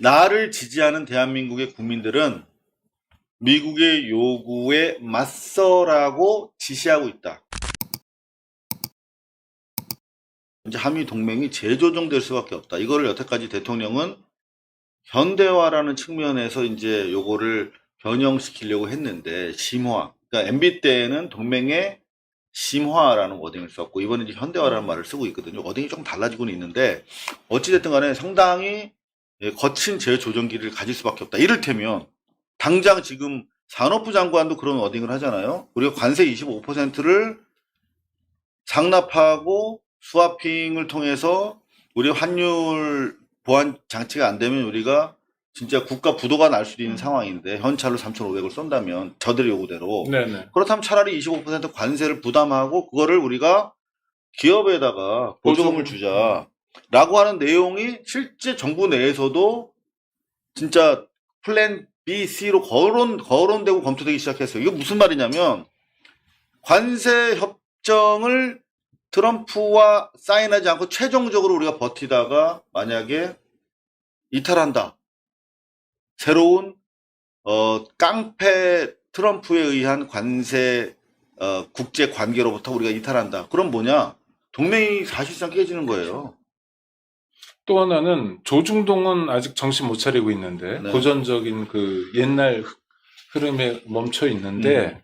나를 지지하는 대한민국의 국민들은 미국의 요구에 맞서라고 지시하고 있다. 이제 한미 동맹이 재조정될 수밖에 없다. 이거를 여태까지 대통령은 현대화라는 측면에서 이제 요거를 변형시키려고 했는데 심화. 그러니까 MB 때에는 동맹의 심화라는 워딩을 썼고 이번에 이제 현대화라는 말을 쓰고 있거든요. 워딩이 조금 달라지고는 있는데 어찌됐든 간에 상당히 거친 재조정기를 가질 수밖에 없다. 이를테면 당장 지금 산업부 장관도 그런 워딩을 하잖아요. 우리가 관세 25%를 상납하고 스와핑을 통해서 우리 환율 보완 장치가 안 되면 우리가 진짜 국가 부도가 날 수도 있는 상황인데 현찰로 3,500을 쏜다면 저들의 요구대로 네네. 그렇다면 차라리 25% 관세를 부담하고 그거를 우리가 기업에다가 보조금을 주자라고 하는 내용이 실제 정부 내에서도 진짜 플랜 B, C로 거론되고 검토되기 시작했어요. 이게 무슨 말이냐면 관세 협정을 트럼프와 사인하지 않고 최종적으로 우리가 버티다가 만약에 이탈한다. 새로운 깡패 트럼프에 의한 관세 국제 관계로부터 우리가 이탈한다. 그럼 뭐냐? 동맹이 사실상 깨지는 거예요. 또 하나는 조중동은 아직 정신 못 차리고 있는데 네. 고전적인 그 옛날 흐름에 멈춰 있는데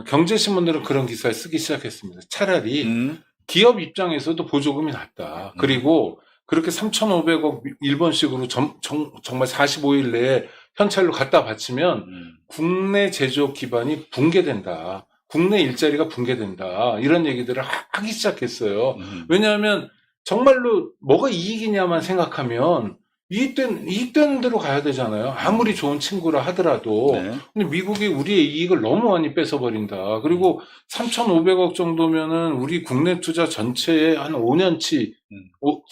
경제신문들은 그런 기사를 쓰기 시작했습니다. 차라리 기업 입장에서도 보조금이 낫다. 그리고 그렇게 3,500억 일본식으로 정말 45일 내에 현찰로 갖다 바치면 국내 제조업 기반이 붕괴된다. 국내 일자리가 붕괴된다. 이런 얘기들을 하기 시작했어요. 왜냐하면 정말로 뭐가 이익이냐만 생각하면 이익되는 대로 가야 되잖아요. 아무리 좋은 친구라 하더라도. 네. 근데 미국이 우리의 이익을 너무 많이 뺏어버린다. 그리고 3,500억 정도면은 우리 국내 투자 전체의 한 5년치,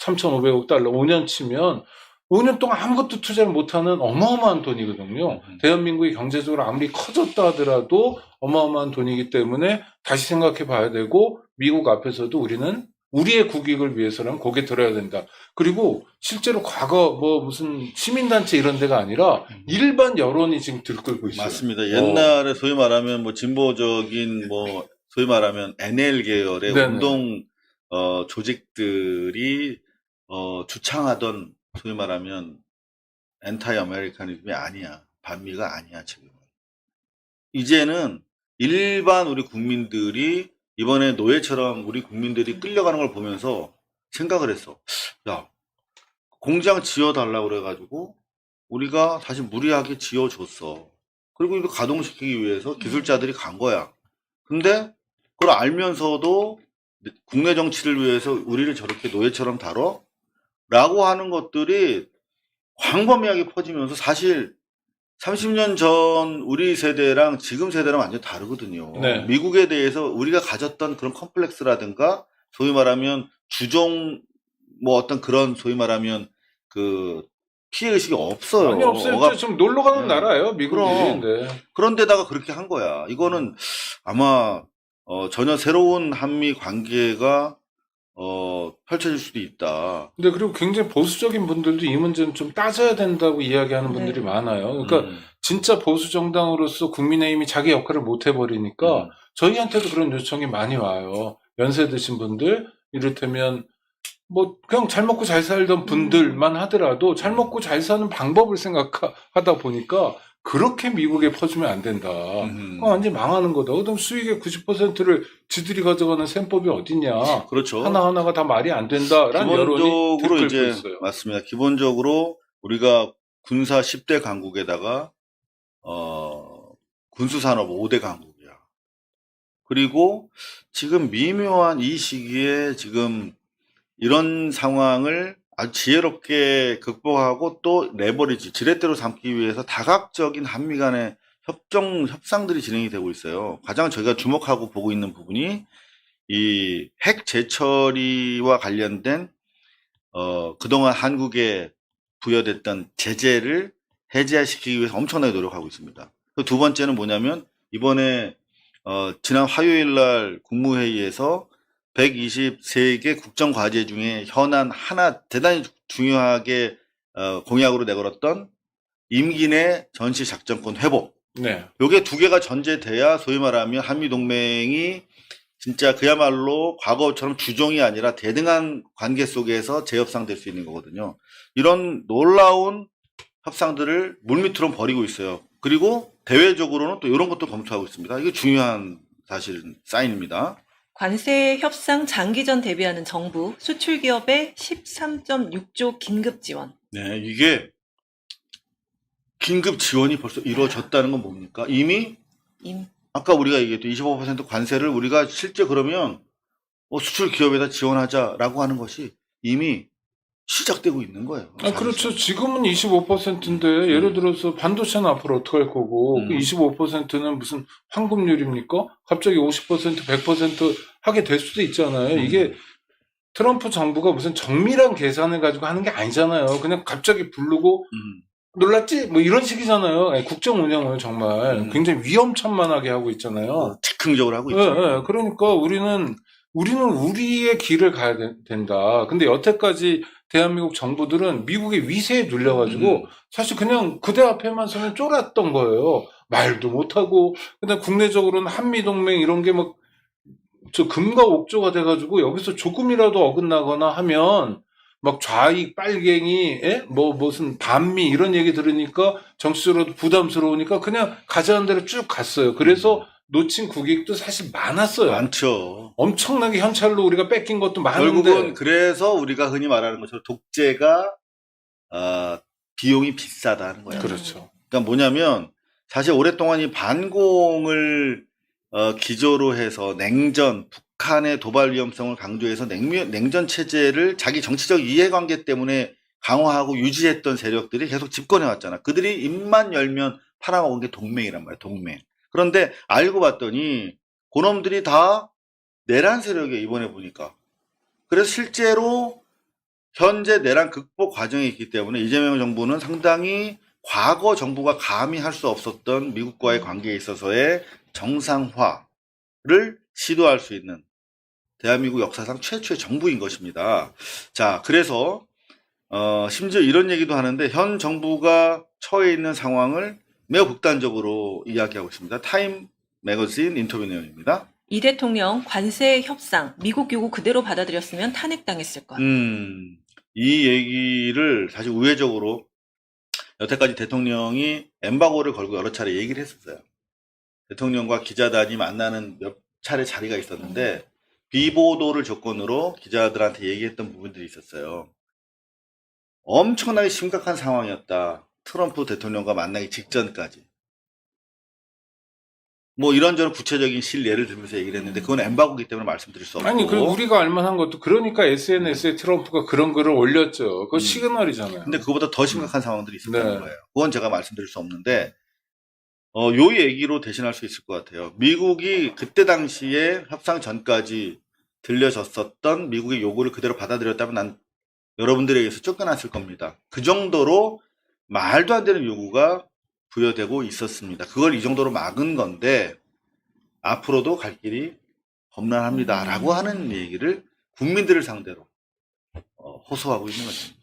3,500억 달러 5년치면 5년 동안 아무것도 투자를 못하는 어마어마한 돈이거든요. 대한민국이 경제적으로 아무리 커졌다 하더라도 어마어마한 돈이기 때문에 다시 생각해 봐야 되고 미국 앞에서도 우리는 우리의 국익을 위해서는 고개 들어야 된다. 그리고 실제로 과거 뭐 무슨 시민단체 이런 데가 아니라 일반 여론이 지금 들끓고 있어요. 맞습니다. 옛날에 소위 말하면 뭐 진보적인 뭐 소위 말하면 NL 계열의 네네. 운동 조직들이 주창하던 소위 말하면 엔타이 아메리카니즘이 아니야. 반미가 아니야, 지금은. 이제는 일반 우리 국민들이 이번에 노예처럼 우리 국민들이 끌려가는 걸 보면서 생각을 했어. 야, 공장 지어달라고 그래가지고 우리가 다시 무리하게 지어줬어. 그리고 이거 가동시키기 위해서 기술자들이 간 거야. 근데 그걸 알면서도 국내 정치를 위해서 우리를 저렇게 노예처럼 다뤄? 라고 하는 것들이 광범위하게 퍼지면서 사실 30년 전 우리 세대랑 지금 세대랑 완전 다르거든요. 네. 미국에 대해서 우리가 가졌던 그런 컴플렉스라든가 소위 말하면 주종 뭐 어떤 그런 소위 말하면 그 피해의식이 없어요. 아니 없어요. 지금 놀러 가는 나라예요, 미국이. 그럼. 네. 그런데다가 그렇게 한 거야. 이거는 아마 전혀 새로운 한미 관계가 펼쳐질 수도 있다. 근데 그리고 굉장히 보수적인 분들도 이 문제는 좀 따져야 된다고 이야기하는 분들이 많아요. 그러니까 진짜 보수 정당으로서 국민의힘이 자기 역할을 못 해버리니까 저희한테도 그런 요청이 많이 와요. 연세 드신 분들, 이를테면 뭐 그냥 잘 먹고 잘 살던 분들만 하더라도 잘 먹고 잘 사는 방법을 생각하다 보니까 그렇게 미국에 퍼주면 안 된다. 그건 완전히 망하는 거다. 그럼 수익의 90%를 지들이 가져가는 셈법이 어딨냐. 그렇죠. 하나하나가 다 말이 안 된다라는 여론이 기본적으로 들끓고 이제 있어요. 맞습니다. 기본적으로 우리가 군사 10대 강국에다가 군수산업 5대 강국이야. 그리고 지금 미묘한 이 시기에 지금 이런 상황을 아주 지혜롭게 극복하고 또 레버리지, 지렛대로 삼기 위해서 다각적인 한미 간의 협상들이 진행이 되고 있어요. 가장 저희가 주목하고 보고 있는 부분이 이 핵 재처리와 관련된 그동안 한국에 부여됐던 제재를 해제시키기 위해서 엄청나게 노력하고 있습니다. 두 번째는 뭐냐면 이번에 지난 화요일 날 국무회의에서 123개 국정과제 중에 현안 하나 대단히 중요하게 공약으로 내걸었던 임기 내 전시 작전권 회복. 네. 요게 두 개가 전제돼야 소위 말하면 한미동맹이 진짜 그야말로 과거처럼 주종이 아니라 대등한 관계 속에서 재협상될 수 있는 거거든요. 이런 놀라운 협상들을 물밑으로 벌이고 있어요. 그리고 대외적으로는 또 이런 것도 검토하고 있습니다. 이게 중요한 사실 사인입니다. 관세 협상 장기전 대비하는 정부, 수출 기업에 13.6조 긴급 지원. 네, 이게 긴급 지원이 벌써 이루어졌다는 건 뭡니까? 이미 아까 우리가 얘기했던 25% 관세를 우리가 실제 그러면 수출 기업에다 지원하자라고 하는 것이 이미 시작되고 있는 거예요. 그렇죠. 지금은 25%인데 예를 들어서 반도체는 앞으로 어떻게 할 거고 그 25%는 무슨 황금률입니까? 갑자기 50%, 100% 하게 될 수도 있잖아요. 이게 트럼프 정부가 무슨 정밀한 계산을 가지고 하는 게 아니잖아요. 그냥 갑자기 부르고 놀랐지? 뭐 이런 식이잖아요. 아니, 국정 운영을 정말 굉장히 위험천만하게 하고 있잖아요. 즉흥적으로 하고 있죠. 네, 그러니까 우리는 우리의 길을 가야 된다. 근데 여태까지 대한민국 정부들은 미국의 위세에 눌려가지고 사실 그냥 그대 앞에만 서면 쫄았던 거예요. 말도 못하고. 근데 국내적으로는 한미동맹 이런 게 막 저 금과 옥조가 돼가지고 여기서 조금이라도 어긋나거나 하면 막 좌익, 빨갱이, 뭐 무슨 반미 이런 얘기 들으니까 정치적으로도 부담스러우니까 그냥 가자는 대로 쭉 갔어요. 그래서 놓친 국익도 사실 많았어요. 많죠. 엄청나게 현찰로 우리가 뺏긴 것도 많은데. 결국은 그래서 우리가 흔히 말하는 것처럼 독재가 비용이 비싸다는 거예요. 그렇죠. 그러니까 뭐냐면 사실 오랫동안 이 반공을 기조로 해서 냉전, 북한의 도발 위험성을 강조해서 냉전 체제를 자기 정치적 이해관계 때문에 강화하고 유지했던 세력들이 계속 집권해 왔잖아. 그들이 입만 열면 팔아먹은 게 동맹이란 말이야, 동맹. 그런데 알고 봤더니 그놈들이 다 내란 세력에 이번에 보니까. 그래서 실제로 현재 내란 극복 과정에 있기 때문에 이재명 정부는 상당히 과거 정부가 감히 할 수 없었던 미국과의 관계에 있어서의 정상화를 시도할 수 있는 대한민국 역사상 최초의 정부인 것입니다. 자, 그래서 심지어 이런 얘기도 하는데 현 정부가 처해 있는 상황을 매우 극단적으로 이야기하고 있습니다. 타임 매거진 인터뷰 내용입니다. 이 대통령 관세 협상, 미국 요구 그대로 받아들였으면 탄핵당했을 것. 이 얘기를 사실 우회적으로 여태까지 대통령이 엠바고를 걸고 여러 차례 얘기를 했었어요. 대통령과 기자단이 만나는 몇 차례 자리가 있었는데 비보도를 조건으로 기자들한테 얘기했던 부분들이 있었어요. 엄청나게 심각한 상황이었다. 트럼프 대통령과 만나기 직전까지. 뭐 이런저런 구체적인 예를 들면서 얘기를 했는데 그건 엠바고이기 때문에 말씀드릴 수 없고. 아니, 우리가 알만한 것도 그러니까 SNS에 트럼프가 그런 글을 올렸죠. 그거 시그널이잖아요. 근데 그거보다 더 심각한 상황들이 있었다는 네. 거예요. 그건 제가 말씀드릴 수 없는데 요 얘기로 대신할 수 있을 것 같아요. 미국이 그때 당시에 협상 전까지 들려졌었던 미국의 요구를 그대로 받아들였다면 난 여러분들에게서 쫓겨났을 겁니다. 그 정도로 말도 안 되는 요구가 부여되고 있었습니다. 그걸 이 정도로 막은 건데 앞으로도 갈 길이 험난합니다. 라고 하는 얘기를 국민들을 상대로 호소하고 있는 거죠.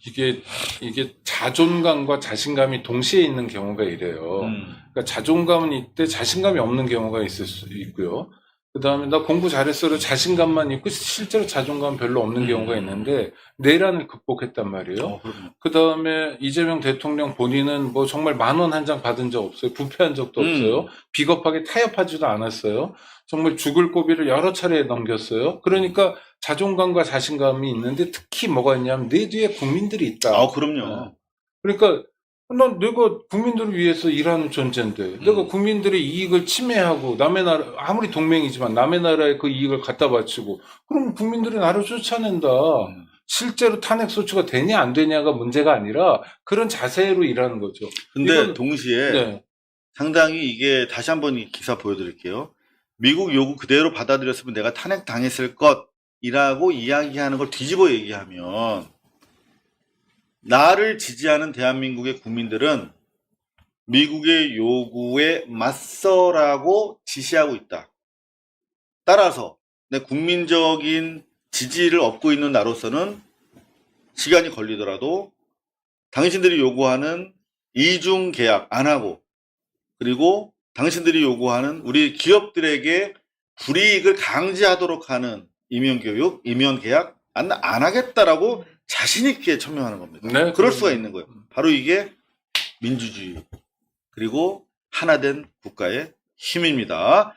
이게 자존감과 자신감이 동시에 있는 경우가 이래요. 그러니까 자존감은 있대 자신감이 없는 경우가 있을 수 있고요. 그 다음에 나 공부 잘했어도 자신감만 있고 실제로 자존감 별로 없는 경우가 있는데 내란을 극복했단 말이에요. 그 다음에 이재명 대통령 본인은 뭐 정말 10,000원 한 장 받은 적 없어요. 부패한 적도 없어요. 비겁하게 타협하지도 않았어요. 정말 죽을 고비를 여러 차례 넘겼어요. 그러니까 자존감과 자신감이 있는데 특히 뭐가 있냐면 내 뒤에 국민들이 있다. 그럼요. 그러니까 난 내가 국민들을 위해서 일하는 존재인데 내가 국민들의 이익을 침해하고 남의 나라 아무리 동맹이지만 남의 나라에 그 이익을 갖다 바치고 그럼 국민들이 나를 쫓아낸다. 실제로 탄핵 소추가 되냐 안 되냐가 문제가 아니라 그런 자세로 일하는 거죠. 근데 동시에 상당히 이게 다시 한번 이 기사 보여드릴게요. 미국 요구 그대로 받아들였으면 내가 탄핵 당했을 것이라고 이야기하는 걸 뒤집어 얘기하면 나를 지지하는 대한민국의 국민들은 미국의 요구에 맞서라고 지시하고 있다. 따라서 내 국민적인 지지를 얻고 있는 나로서는 시간이 걸리더라도 당신들이 요구하는 이중 계약 안 하고, 그리고 당신들이 요구하는 우리 기업들에게 불이익을 강제하도록 하는 임용교육, 임용계약 안 하겠다라고 자신있게 천명하는 겁니다. 네, 그럴 수가 있는 거예요. 바로 이게 민주주의, 그리고 하나된 국가의 힘입니다.